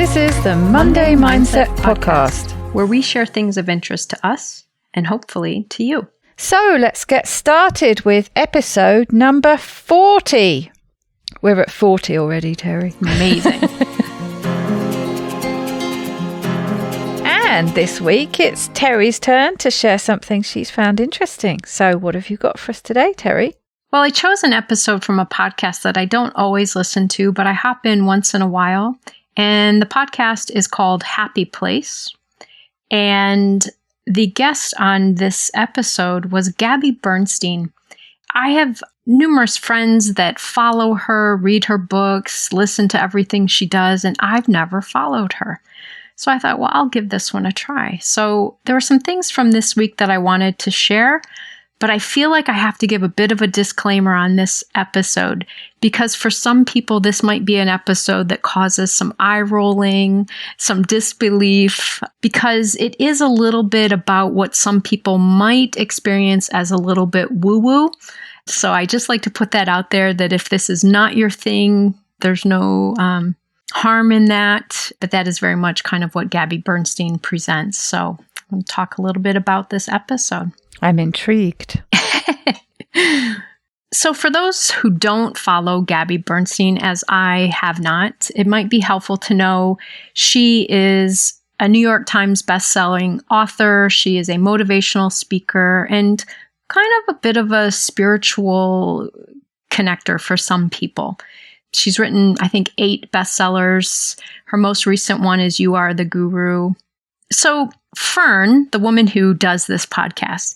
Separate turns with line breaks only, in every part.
This is the Monday Mindset Podcast,
where we share things of interest to us and hopefully to you.
So let's get started with episode number 40. We're at 40 already, Terri.
Amazing.
And this week it's Terri's turn to share something she's found interesting. So what have you got for us today, Terri?
Well, I chose an episode from a podcast that I don't always listen to, but I hop in once in a while. And the podcast is called Happy Place. And the guest on this episode was Gabby Bernstein. I have numerous friends that follow her, read her books, listen to everything she does, and I've never followed her. So I thought, well, I'll give this one a try. So there were some things from this week that I wanted to share, but I feel like I have to give a bit of a disclaimer on this episode because for some people, this might be an episode that causes some eye rolling, some disbelief, because it is a little bit about what some people might experience as a little bit woo-woo. So I just like to put that out there that if this is not your thing, there's no harm in that, but that is very much kind of what Gabby Bernstein presents. So we'll talk a little bit about this episode.
I'm intrigued.
So for those who don't follow Gabby Bernstein, as I have not, it might be helpful to know she is a New York Times bestselling author. She is a motivational speaker and kind of a bit of a spiritual connector for some people. She's written, I think, 8 bestsellers. Her most recent one is You Are the Guru. So Fern, the woman who does this podcast,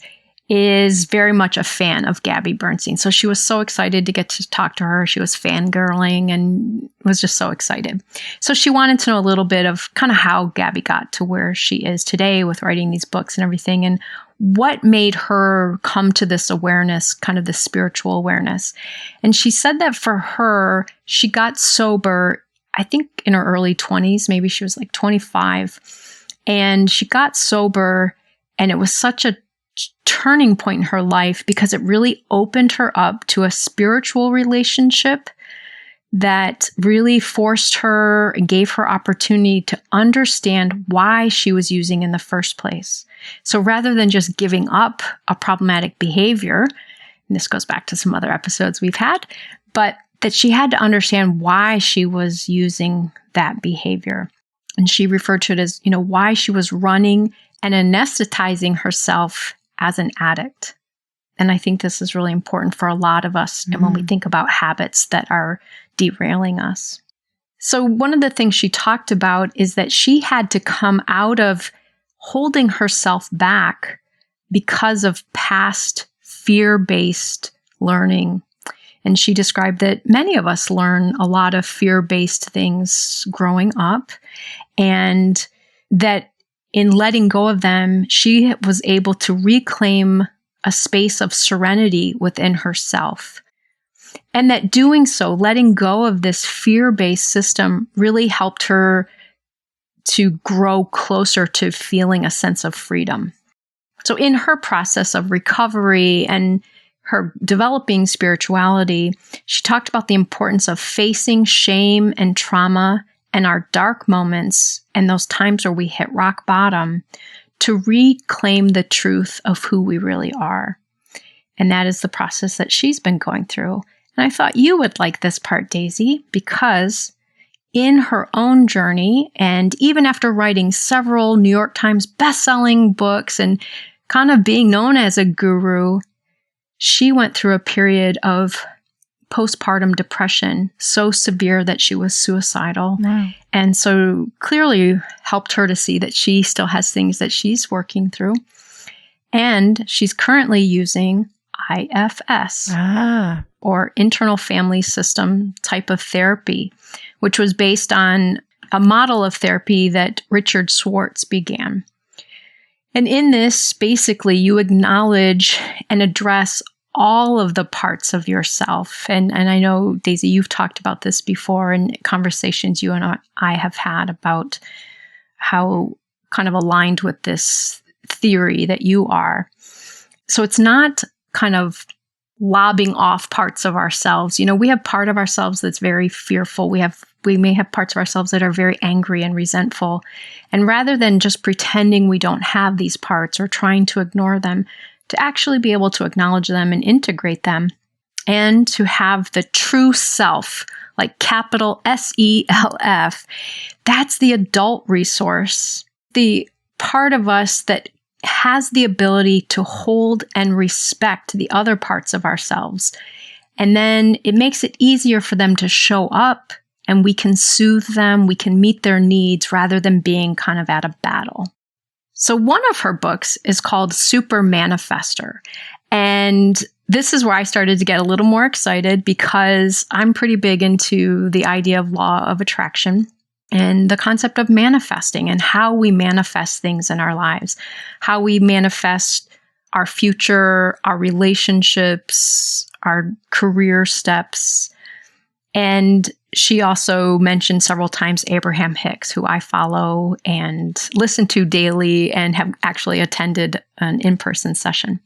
is very much a fan of Gabby Bernstein. So she was so excited to get to talk to her. She was fangirling and was just so excited. So she wanted to know a little bit of kind of how Gabby got to where she is today with writing these books and everything, and what made her come to this awareness, kind of this spiritual awareness. And she said that for her, she got sober, I think in her early 20s, maybe she was like 25. And she got sober, and it was such a turning point in her life because it really opened her up to a spiritual relationship that really forced her and gave her opportunity to understand why she was using in the first place. So rather than just giving up a problematic behavior, and this goes back to some other episodes we've had, but that she had to understand why she was using that behavior. And she referred to it as, why she was running and anesthetizing herself as an addict. And I think this is really important for a lot of us and when we think about habits that are derailing us. So one of the things she talked about is that she had to come out of holding herself back because of past fear-based learning. And she described that many of us learn a lot of fear-based things growing up, and that in letting go of them, she was able to reclaim a space of serenity within herself. And that doing so, letting go of this fear-based system, really helped her to grow closer to feeling a sense of freedom. So in her process of recovery and her developing spirituality, she talked about the importance of facing shame and trauma and our dark moments and those times where we hit rock bottom to reclaim the truth of who we really are. And that is the process that she's been going through. And I thought you would like this part, Daisy, because in her own journey, and even after writing several New York Times bestselling books and kind of being known as a guru, she went through a period of postpartum depression so severe that she was suicidal.
Wow.
And so clearly helped her to see that she still has things that she's working through. And she's currently using IFS, or internal family system type of therapy, which was based on a model of therapy that Richard Schwartz began. And in this, basically, you acknowledge and address all of the parts of yourself. And I know, Daisy, you've talked about this before in conversations you and I have had about how kind of aligned with this theory that you are. So it's not kind of lobbing off parts of ourselves. You know, we have part of ourselves that's very fearful. We have We may have parts of ourselves that are very angry and resentful. And rather than just pretending we don't have these parts or trying to ignore them, to actually be able to acknowledge them and integrate them, and to have the true self, like capital SELF, that's the adult resource, the part of us that has the ability to hold and respect the other parts of ourselves. And then it makes it easier for them to show up, and we can soothe them, we can meet their needs rather than being kind of at a battle. So one of her books is called Super Manifester. And this is where I started to get a little more excited because I'm pretty big into the idea of law of attraction and the concept of manifesting and how we manifest things in our lives, how we manifest our future, our relationships, our career steps. And she also mentioned several times Abraham Hicks, who I follow and listen to daily and have actually attended an in-person session.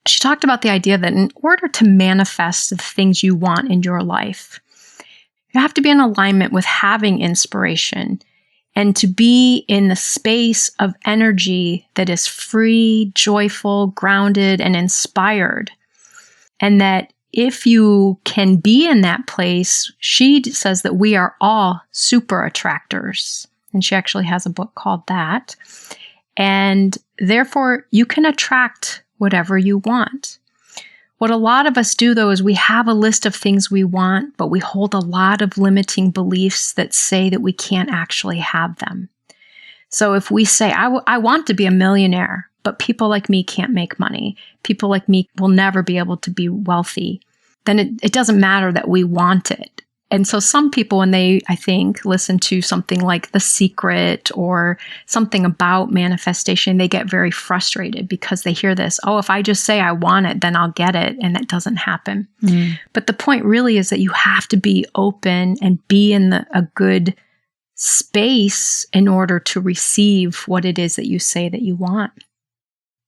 She talked about the idea that in order to manifest the things you want in your life, you have to be in alignment with having inspiration and to be in the space of energy that is free, joyful, grounded, and inspired. And that if you can be in that place, she says that we are all super attractors. And she actually has a book called that. And therefore, you can attract whatever you want. What a lot of us do, though, is we have a list of things we want, but we hold a lot of limiting beliefs that say that we can't actually have them. So if we say, I want to be a millionaire, but people like me can't make money, people like me will never be able to be wealthy, then it doesn't matter that we want it. And so some people, when they, I think, listen to something like The Secret or something about manifestation, they get very frustrated because they hear this, oh, if I just say I want it, then I'll get it. And that doesn't happen. But the point really is that you have to be open and be in a good space in order to receive what it is that you say that you want.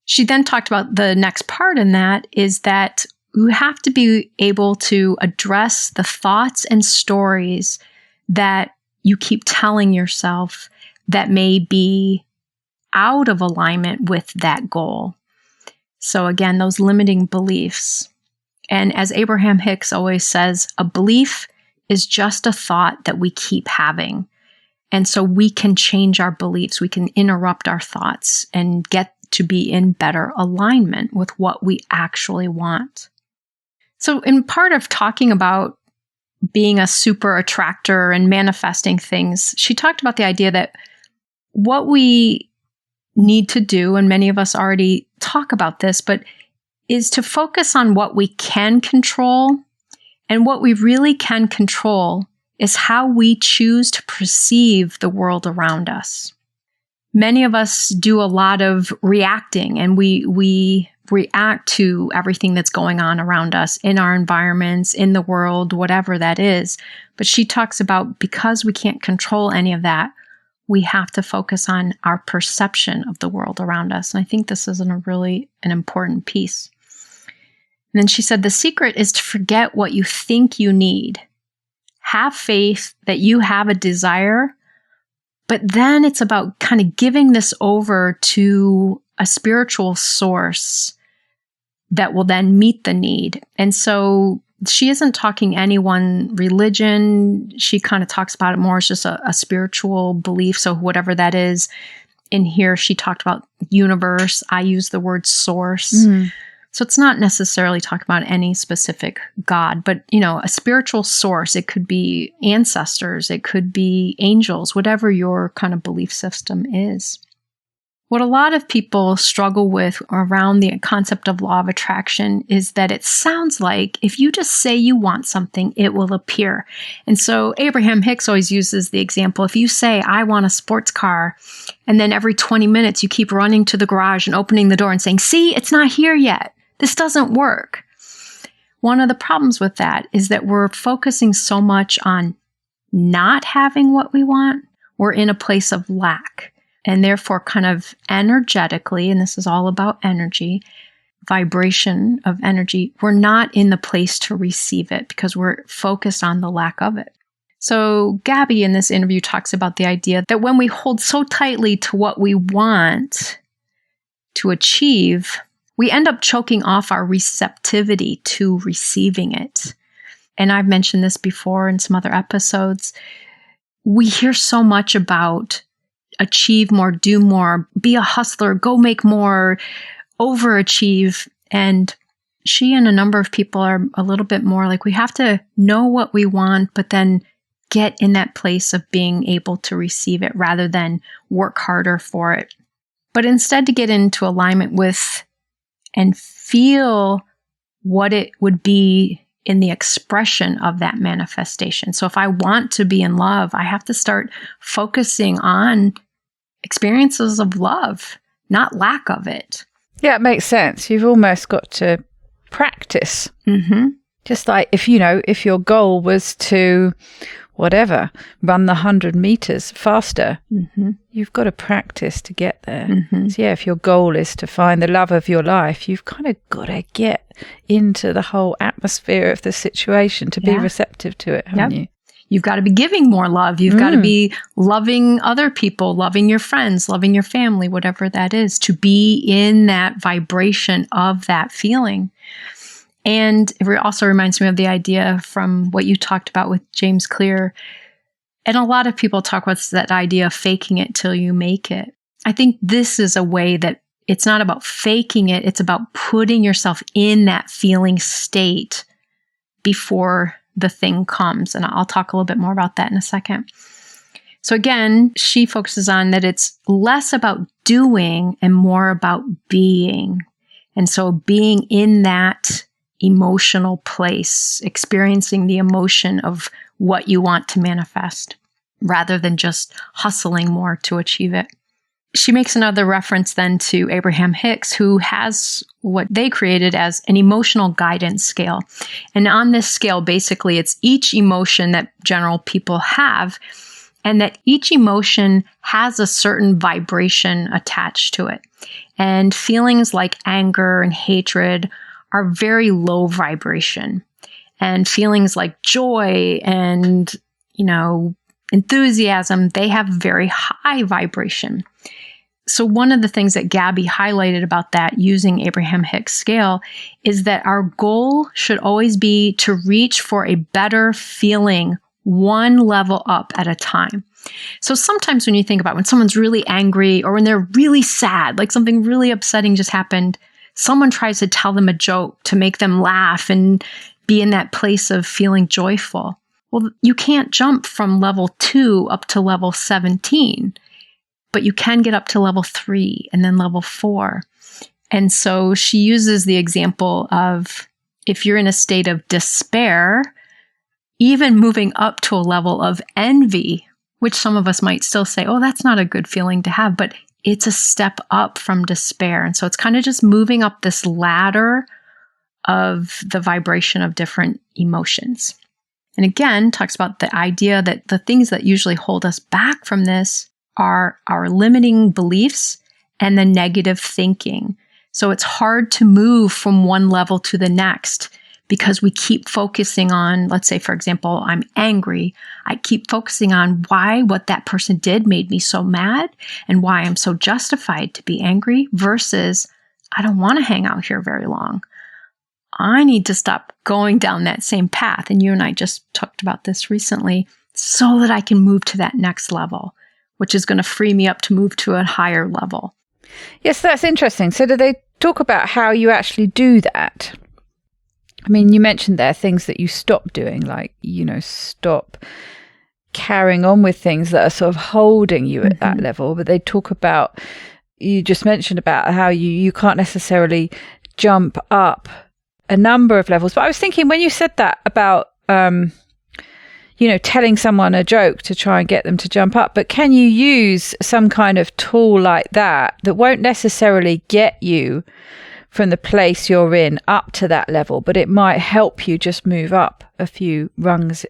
She then talked about the next part in that is that you have to be able to address the thoughts and stories that you keep telling yourself that may be out of alignment with that goal. So again, those limiting beliefs. And as Abraham Hicks always says, a belief is just a thought that we keep having. And so we can change our beliefs. We can interrupt our thoughts and get to be in better alignment with what we actually want. So in part of talking about being a super attractor and manifesting things, she talked about the idea that what we need to do, and many of us already talk about this, but is to focus on what we can control. And what we really can control is how we choose to perceive the world around us. Many of us do a lot of reacting, and we react to everything that's going on around us in our environments, in the world, whatever that is. But she talks about because we can't control any of that, we have to focus on our perception of the world around us. And I think this is an important piece. And then she said, the secret is to forget what you think you need. Have faith that you have a desire, but then it's about kind of giving this over to a spiritual source that will then meet the need. And so she isn't talking any one religion. She kind of talks about it more as just a spiritual belief. So whatever that is. In here, she talked about universe. I use the word source. So it's not necessarily talking about any specific God, but, a spiritual source. It could be ancestors. It could be angels, whatever your kind of belief system is. What a lot of people struggle with around the concept of law of attraction is that it sounds like if you just say you want something, it will appear. And so Abraham Hicks always uses the example, if you say, I want a sports car, and then every 20 minutes you keep running to the garage and opening the door and saying, see, it's not here yet. This doesn't work. One of the problems with that is that we're focusing so much on not having what we want. We're in a place of lack. And therefore, kind of energetically, and this is all about energy, vibration of energy, we're not in the place to receive it because we're focused on the lack of it. So Gabby in this interview talks about the idea that when we hold so tightly to what we want to achieve, we end up choking off our receptivity to receiving it. And I've mentioned this before in some other episodes. We hear so much about achieve more, do more, be a hustler, go make more, overachieve. And she and a number of people are a little bit more like, we have to know what we want, but then get in that place of being able to receive it rather than work harder for it. But instead to get into alignment with and feel what it would be in the expression of that manifestation. So if I want to be in love, I have to start focusing on experiences of love, not lack of it.
Yeah, it makes sense. You've almost got to practice.
Mm-hmm.
Just like if your goal was to, whatever, run the 100 meters faster, you've got to practice to get there. So yeah, if your goal is to find the love of your life, you've kind of got to get into the whole atmosphere of the situation to be receptive to it, haven't you?
You've got to be giving more love. You've got to be loving other people, loving your friends, loving your family, whatever that is, to be in that vibration of that feeling. And it also reminds me of the idea from what you talked about with James Clear. And a lot of people talk about that idea of faking it till you make it. I think this is a way that it's not about faking it. It's about putting yourself in that feeling state before the thing comes. And I'll talk a little bit more about that in a second. So again, she focuses on that it's less about doing and more about being. And so being in that emotional place, experiencing the emotion of what you want to manifest, rather than just hustling more to achieve it. She makes another reference then to Abraham Hicks, who has what they created as an emotional guidance scale. And on this scale, basically, it's each emotion that general people have, and that each emotion has a certain vibration attached to it. And feelings like anger and hatred are very low vibration. And feelings like joy and, enthusiasm, they have very high vibration. So one of the things that Gabby highlighted about that using Abraham Hicks scale is that our goal should always be to reach for a better feeling one level up at a time. So sometimes when you think about when someone's really angry or when they're really sad, like something really upsetting just happened, someone tries to tell them a joke to make them laugh and be in that place of feeling joyful. Well, you can't jump from level 2 up to level 17, but you can get up to level 3 and then level 4. And so she uses the example of if you're in a state of despair, even moving up to a level of envy, which some of us might still say, oh, that's not a good feeling to have, but it's a step up from despair. And so it's kind of just moving up this ladder of the vibration of different emotions. And again, talks about the idea that the things that usually hold us back from this are our limiting beliefs and the negative thinking. So it's hard to move from one level to the next because we keep focusing on, let's say, for example, I'm angry. I keep focusing on why what that person did made me so mad and why I'm so justified to be angry versus I don't want to hang out here very long. I need to stop going down that same path. And you and I just talked about this recently so that I can move to that next level, which is going to free me up to move to a higher level.
Yes, that's interesting. So do they talk about how you actually do that? I mean, you mentioned there things that you stop doing, like, stop carrying on with things that are sort of holding you at that level. But they talk about, you just mentioned about how you can't necessarily jump up a number of levels. But I was thinking when you said that about, telling someone a joke to try and get them to jump up, but can you use some kind of tool like that won't necessarily get you from the place you're in up to that level, but it might help you just move up a few rungs,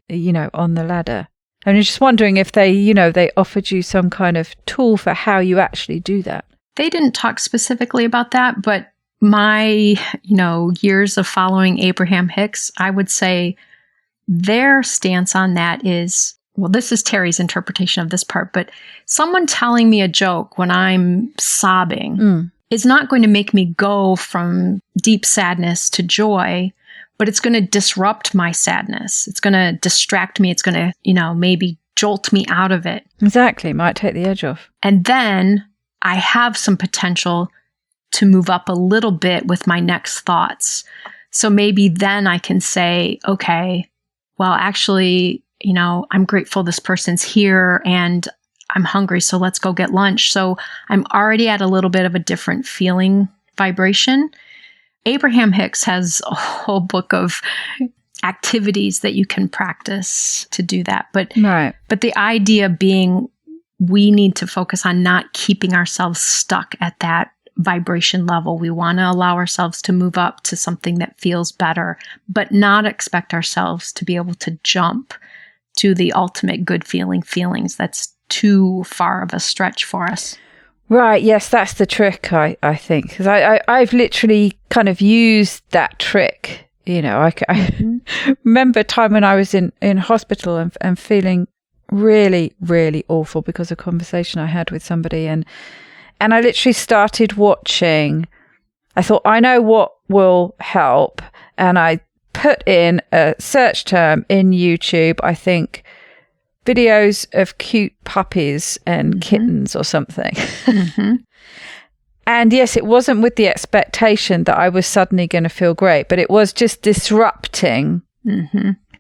on the ladder? And I'm just wondering if they offered you some kind of tool for how you actually do that.
They didn't talk specifically about that, but my, years of following Abraham Hicks, I would say their stance on that is well, this is Terri's interpretation of this part, but someone telling me a joke when I'm sobbing is not going to make me go from deep sadness to joy, but it's going to disrupt my sadness. It's going to distract me. It's going to, maybe jolt me out of it.
Exactly. Might take the edge off.
And then I have some potential to move up a little bit with my next thoughts. So maybe then I can say, okay, well, actually, I'm grateful this person's here and I'm hungry, so let's go get lunch. So I'm already at a little bit of a different feeling vibration. Abraham Hicks has a whole book of activities that you can practice to do that. But the idea being we need to focus on not keeping ourselves stuck at that vibration level. We want to allow ourselves to move up to something that feels better, but not expect ourselves to be able to jump to the ultimate good feelings. That's too far of a stretch for us.
Right. Yes, that's the trick, I think. Because I've literally kind of used that trick. I remember a time when I was in hospital and feeling really, really awful because of a conversation I had with somebody. And I literally started watching. I thought, I know what will help. And I put in a search term in YouTube, I think, videos of cute puppies and kittens or something. And yes, it wasn't with the expectation that I was suddenly going to feel great, but it was just disrupting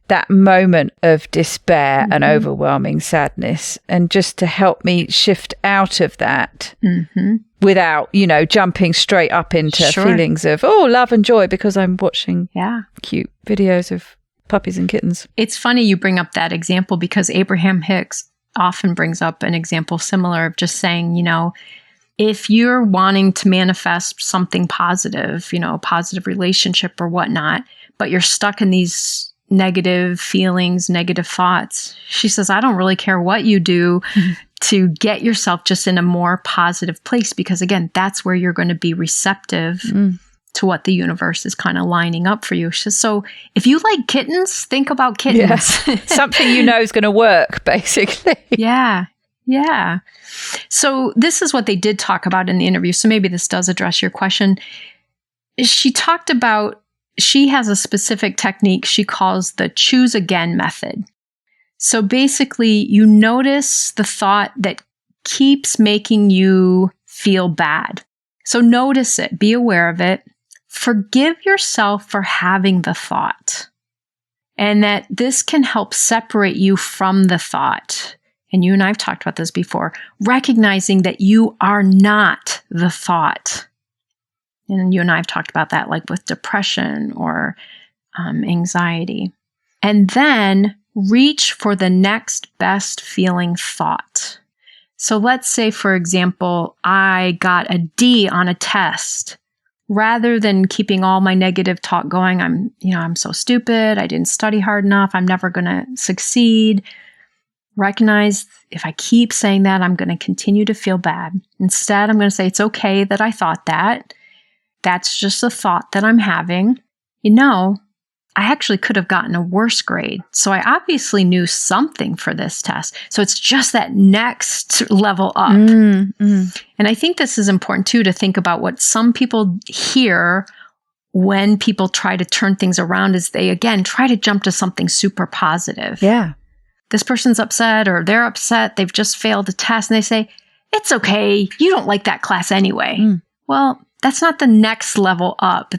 that moment of despair and overwhelming sadness, and just to help me shift out of that without, jumping straight up into feelings of, love and joy because I'm watching cute videos of puppies and kittens.
It's funny you bring up that example because Abraham Hicks often brings up an example similar of just saying, if you're wanting to manifest something positive, a positive relationship or whatnot, but you're stuck in these negative feelings, negative thoughts, she says, I don't really care what you do to get yourself just in a more positive place, because again, that's where you're going to be receptive to what the universe is kind of lining up for you. So if you like kittens, think about kittens.
Yeah. Something is going to work, basically.
Yeah. So this is what they did talk about in the interview. So maybe this does address your question. She talked about, she has a specific technique she calls the choose again method. So basically, you notice the thought that keeps making you feel bad. So notice it, be aware of it, forgive yourself for having the thought, and that this can help separate you from the thought. And you and I have talked about this before, recognizing that you are not the thought. And you and I have talked about that, like with depression or anxiety. And then reach for the next best feeling thought. So let's say, for example, I got a D on a test. Rather than keeping all my negative talk going, I'm so stupid, I didn't study hard enough, I'm never going to succeed. Recognize if I keep saying that, I'm going to continue to feel bad. Instead, I'm going to say, it's okay that I thought that. That's just a thought that I'm having. I actually could have gotten a worse grade. So I obviously knew something for this test. So it's just that next level up. And I think this is important too, to think about what some people hear when people try to turn things around, is they, again, try to jump to something super positive.
Yeah.
This person's upset or they're upset. They've just failed a test and they say, it's okay. You don't like that class anyway. Well, that's not the next level up.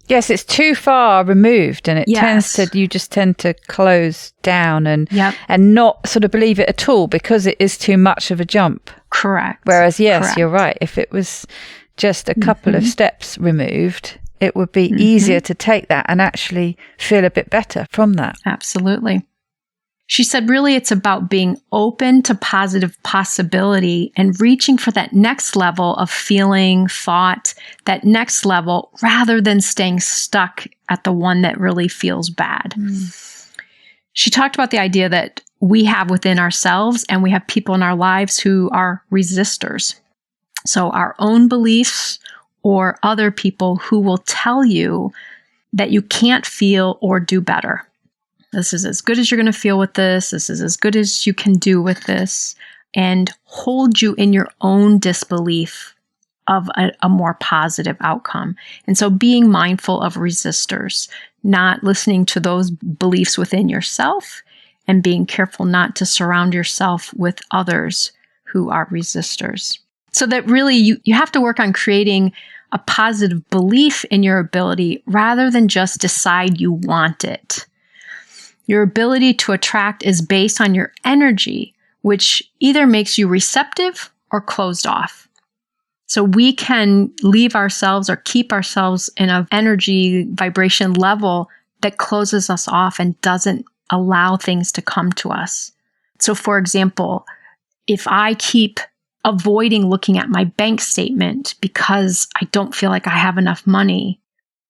Yes, it's too far removed, and you just tend to close down and not sort of believe it at all because it is too much of a jump.
Correct.
Whereas, you're right. If it was just a couple of steps removed, it would be easier to take that and actually feel a bit better from that.
Absolutely. She said, really, it's about being open to positive possibility and reaching for that next level of feeling, thought, that next level, rather than staying stuck at the one that really feels bad. She talked about the idea that we have within ourselves, and we have people in our lives who are resistors. So our own beliefs or other people who will tell you that you can't feel or do better. This is as good as you're going to feel with this. This is as good as you can do with this, and hold you in your own disbelief of a more positive outcome. And so being mindful of resistors, not listening to those beliefs within yourself, and being careful not to surround yourself with others who are resistors. So that really you have to work on creating a positive belief in your ability rather than just decide you want it. Your ability to attract is based on your energy, which either makes you receptive or closed off. So we can leave ourselves or keep ourselves in an energy vibration level that closes us off and doesn't allow things to come to us. So for example, if I keep avoiding looking at my bank statement because I don't feel like I have enough money,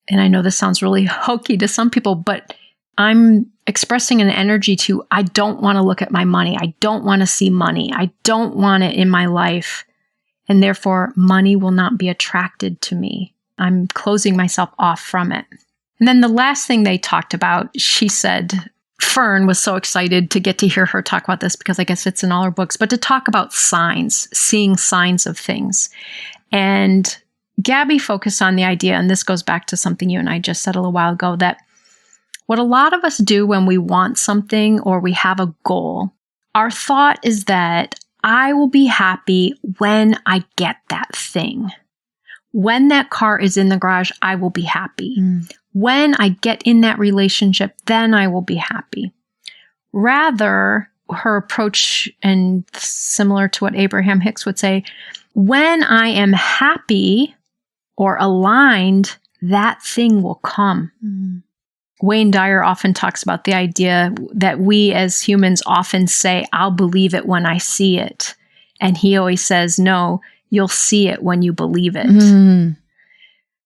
and I know this sounds really hokey to some people, but I'm expressing an energy to, I don't want to look at my money. I don't want to see money. I don't want it in my life. And therefore, money will not be attracted to me. I'm closing myself off from it. And then the last thing they talked about, she said, Fern was so excited to get to hear her talk about this because I guess it's in all her books, but to talk about signs, seeing signs of things. And Gabby focused on the idea, and this goes back to something you and I just said a little while ago, that what a lot of us do when we want something or we have a goal, our thought is that I will be happy when I get that thing. When that car is in the garage, I will be happy. When I get in that relationship, then I will be happy. Rather, her approach, and similar to what Abraham Hicks would say, when I am happy or aligned, that thing will come. Wayne Dyer often talks about the idea that we as humans often say, I'll believe it when I see it. And he always says, no, you'll see it when you believe it.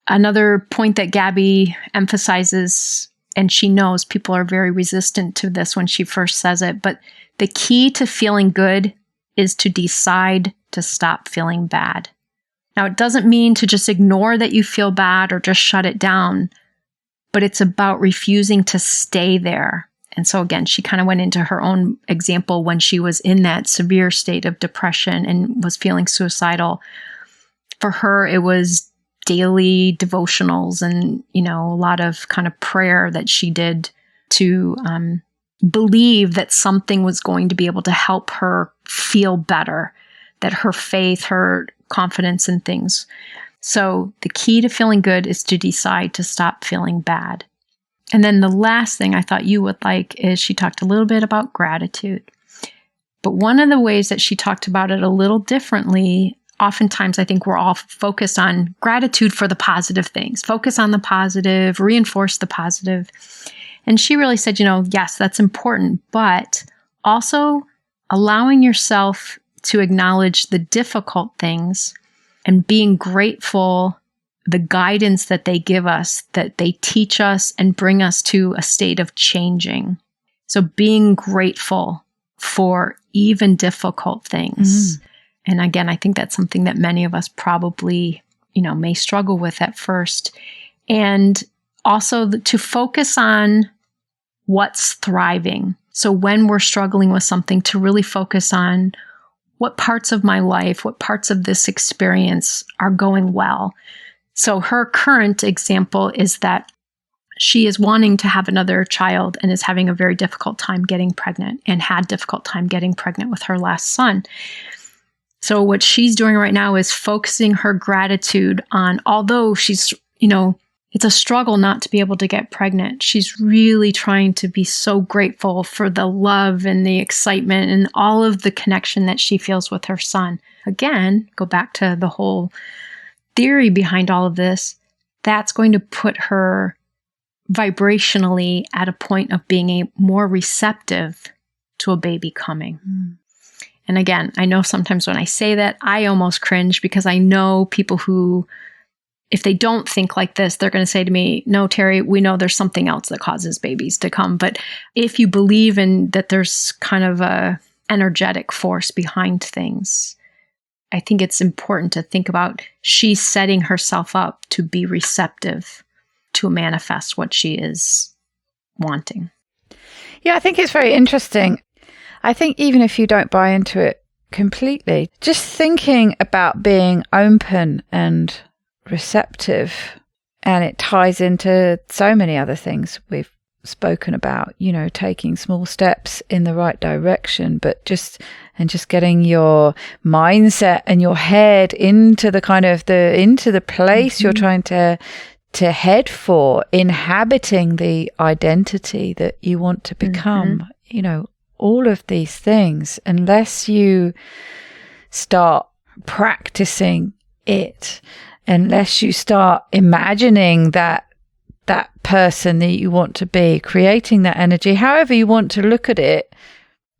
Another point that Gabby emphasizes, and she knows people are very resistant to this when she first says it, but the key to feeling good is to decide to stop feeling bad. Now, it doesn't mean to just ignore that you feel bad or just shut it down, but it's about refusing to stay there. And so again, she kind of went into her own example when she was in that severe state of depression and was feeling suicidal. For her, it was daily devotionals and, a lot of kind of prayer that she did to believe that something was going to be able to help her feel better, that her faith, her confidence in things. So the key to feeling good is to decide to stop feeling bad. And then the last thing I thought you would like is she talked a little bit about gratitude. But one of the ways that she talked about it a little differently, oftentimes I think we're all focused on gratitude for the positive things. Focus on the positive, reinforce the positive. And she really said, yes, that's important, but also allowing yourself to acknowledge the difficult things and being grateful, the guidance that they give us, that they teach us and bring us to a state of changing. So being grateful for even difficult things. And again, I think that's something that many of us probably, may struggle with at first. And also to focus on what's thriving. So when we're struggling with something, to really focus on what parts of my life, what parts of this experience are going well. So her current example is that she is wanting to have another child and is having a very difficult time getting pregnant and had difficult time getting pregnant with her last son. So what she's doing right now is focusing her gratitude on, although she's, it's a struggle not to be able to get pregnant. She's really trying to be so grateful for the love and the excitement and all of the connection that she feels with her son. Again, go back to the whole theory behind all of this. That's going to put her vibrationally at a point of being more receptive to a baby coming. And again, I know sometimes when I say that, I almost cringe because I know people who, if they don't think like this, they're going to say to me, no, Terri, we know there's something else that causes babies to come. But if you believe in that there's kind of a energetic force behind things, I think it's important to think about she's setting herself up to be receptive to manifest what she is wanting.
Yeah, I think it's very interesting. I think even if you don't buy into it completely, just thinking about being open and receptive, and it ties into so many other things we've spoken about, taking small steps in the right direction, but just getting your mindset and your head into the into the place you're trying to head for, inhabiting the identity that you want to become, all of these things, unless you start practicing it, unless you start imagining that person that you want to be, creating that energy, however you want to look at it,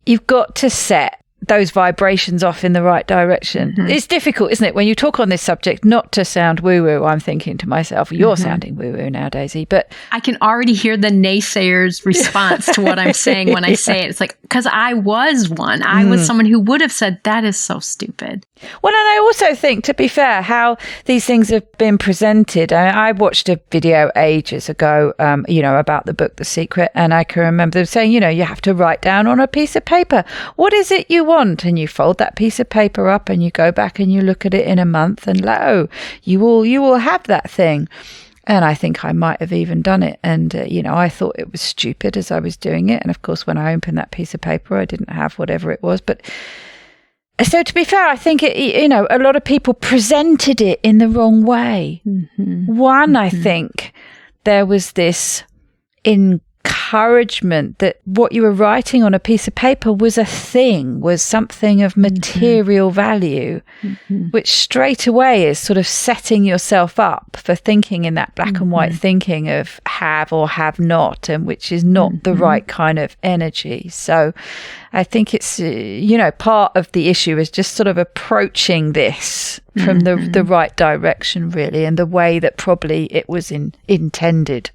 you've got to set those vibrations off in the right direction. It's difficult, isn't it, when you talk on this subject, not to sound woo-woo. I'm thinking to myself, you're sounding woo-woo now, Daisy, but
I can already hear the naysayers' response to what I'm saying when I say it. It's like, because I was one. I was someone who would have said, that is so stupid.
Well, and I also think, to be fair, how these things have been presented. I watched a video ages ago, about the book The Secret, and I can remember them saying, you have to write down on a piece of paper, what is it you want? And you fold that piece of paper up and you go back and you look at it in a month, and lo, you will have that thing. And I think I might have even done it. And, I thought it was stupid as I was doing it. And of course, when I opened that piece of paper, I didn't have whatever it was. But so to be fair, I think, a lot of people presented it in the wrong way. I think there was this encouragement that what you were writing on a piece of paper was a thing, was something of material value, which straight away is sort of setting yourself up for thinking in that black and white thinking of have or have not, and which is not the right kind of energy. So I think it's, part of the issue is just sort of approaching this from the right direction, really, and the way that probably it was intended.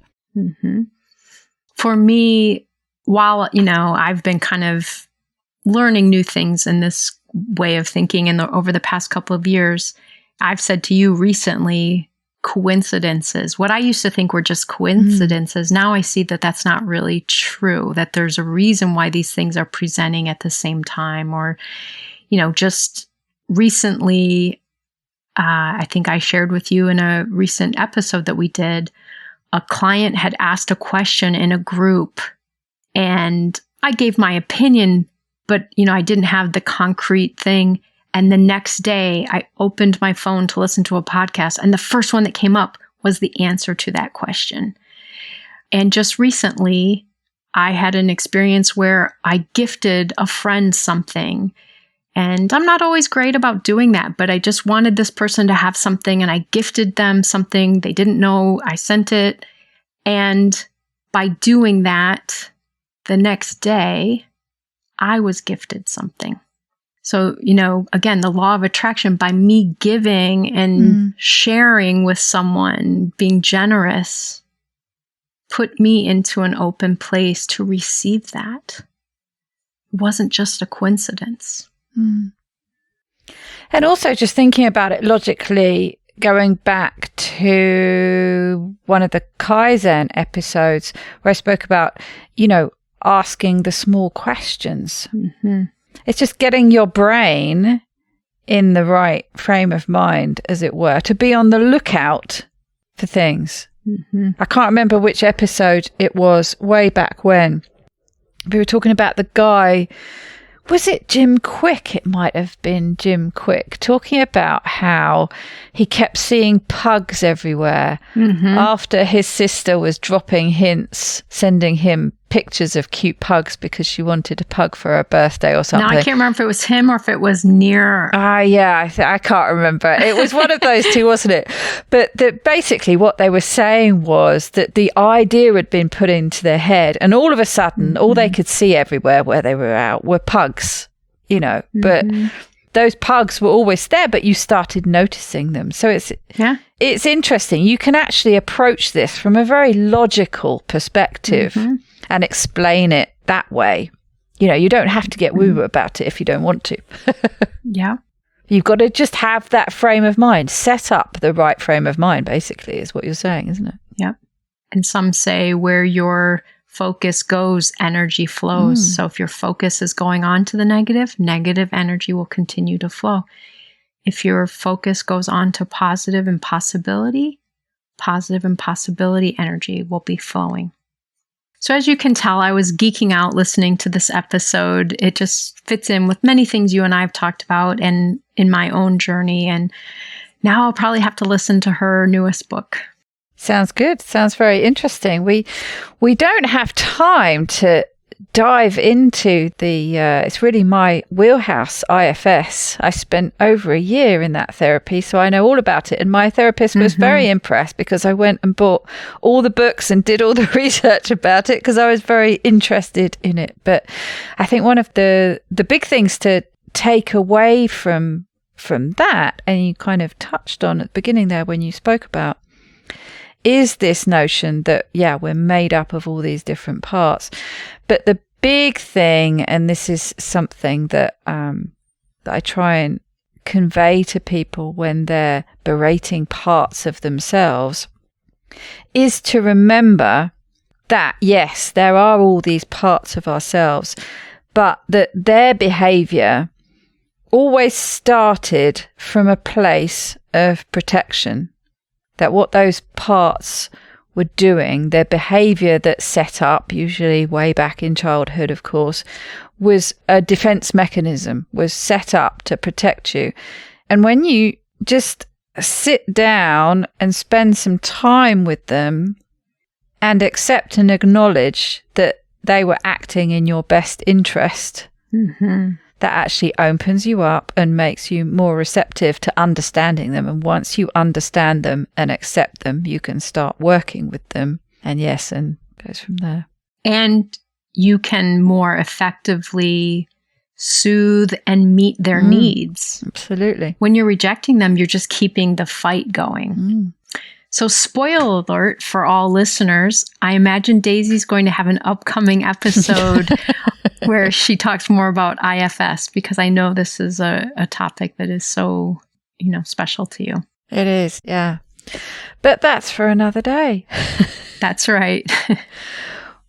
For me, while, I've been kind of learning new things in this way of thinking over the past couple of years, I've said to you recently, coincidences. What I used to think were just coincidences, now I see that that's not really true, that there's a reason why these things are presenting at the same time. Or, just recently, I think I shared with you in a recent episode that we did, a client had asked a question in a group, and I gave my opinion, but, I didn't have the concrete thing. And the next day I opened my phone to listen to a podcast, and the first one that came up was the answer to that question. And just recently I had an experience where I gifted a friend something. And I'm not always great about doing that, but I just wanted this person to have something, and I gifted them something they didn't know. I sent it. And by doing that, the next day, I was gifted something. So, again, the law of attraction, by me giving and sharing with someone, being generous, put me into an open place to receive that. It wasn't just a coincidence.
And also just thinking about it logically, going back to one of the Kaizen episodes where I spoke about, asking the small questions. It's just getting your brain in the right frame of mind, as it were, to be on the lookout for things. I can't remember which episode it was way back when. We were talking about the guy. Was it Jim Quick? It might have been Jim Quick, talking about how he kept seeing pugs everywhere after his sister was dropping hints, sending him pictures of cute pugs because she wanted a pug for her birthday or something.
Now, I can't remember if it was him or if it was near.
Yeah, I can't remember. It was one of those two, wasn't it? But basically what they were saying was that the idea had been put into their head, and all of a sudden, all they could see everywhere where they were out were pugs, but those pugs were always there, but you started noticing them. So it's interesting. You can actually approach this from a very logical perspective and explain it that way. You don't have to get woo-woo about it if you don't want to.
Yeah.
You've got to just have that frame of mind, set up the right frame of mind, basically, is what you're saying, isn't it?
Yeah. And some say where your focus goes, energy flows. So if your focus is going on to the negative, negative energy will continue to flow. If your focus goes on to positive and possibility energy will be flowing. So as you can tell, I was geeking out listening to this episode. It just fits in with many things you and I have talked about and in my own journey. And now I'll probably have to listen to her newest book.
Sounds good. Sounds very interesting. We don't have time to dive into the, it's really my wheelhouse, IFS. I spent over a year in that therapy, so I know all about it. And my therapist was very impressed because I went and bought all the books and did all the research about it because I was very interested in it. But I think one of the big things to take away from that, and you kind of touched on at the beginning there when you spoke about, is this notion that, we're made up of all these different parts. But the big thing, and this is something that I try and convey to people when they're berating parts of themselves, is to remember that, yes, there are all these parts of ourselves, but that their behavior always started from a place of protection. That what those parts were doing, their behavior that set up, usually way back in childhood, of course, was a defense mechanism, was set up to protect you. And when you just sit down and spend some time with them and accept and acknowledge that they were acting in your best interest, that actually opens you up and makes you more receptive to understanding them. And once you understand them and accept them, you can start working with them. And goes from there. And
you can more effectively soothe and meet their needs.
Absolutely.
When you're rejecting them, you're just keeping the fight going. So spoiler alert for all listeners, I imagine Daisy's going to have an upcoming episode where she talks more about IFS, because I know this is a topic that is so, special to you.
It is, yeah. But that's for another day.
That's right.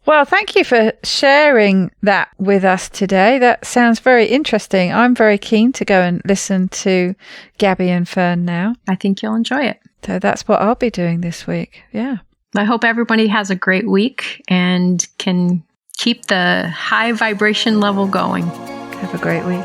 Well, thank you for sharing that with us today. That sounds very interesting. I'm very keen to go and listen to Gabby and Fern now.
I think you'll enjoy it.
So that's what I'll be doing this week. Yeah.
I hope everybody has a great week and can keep the high vibration level going.
Have a great week.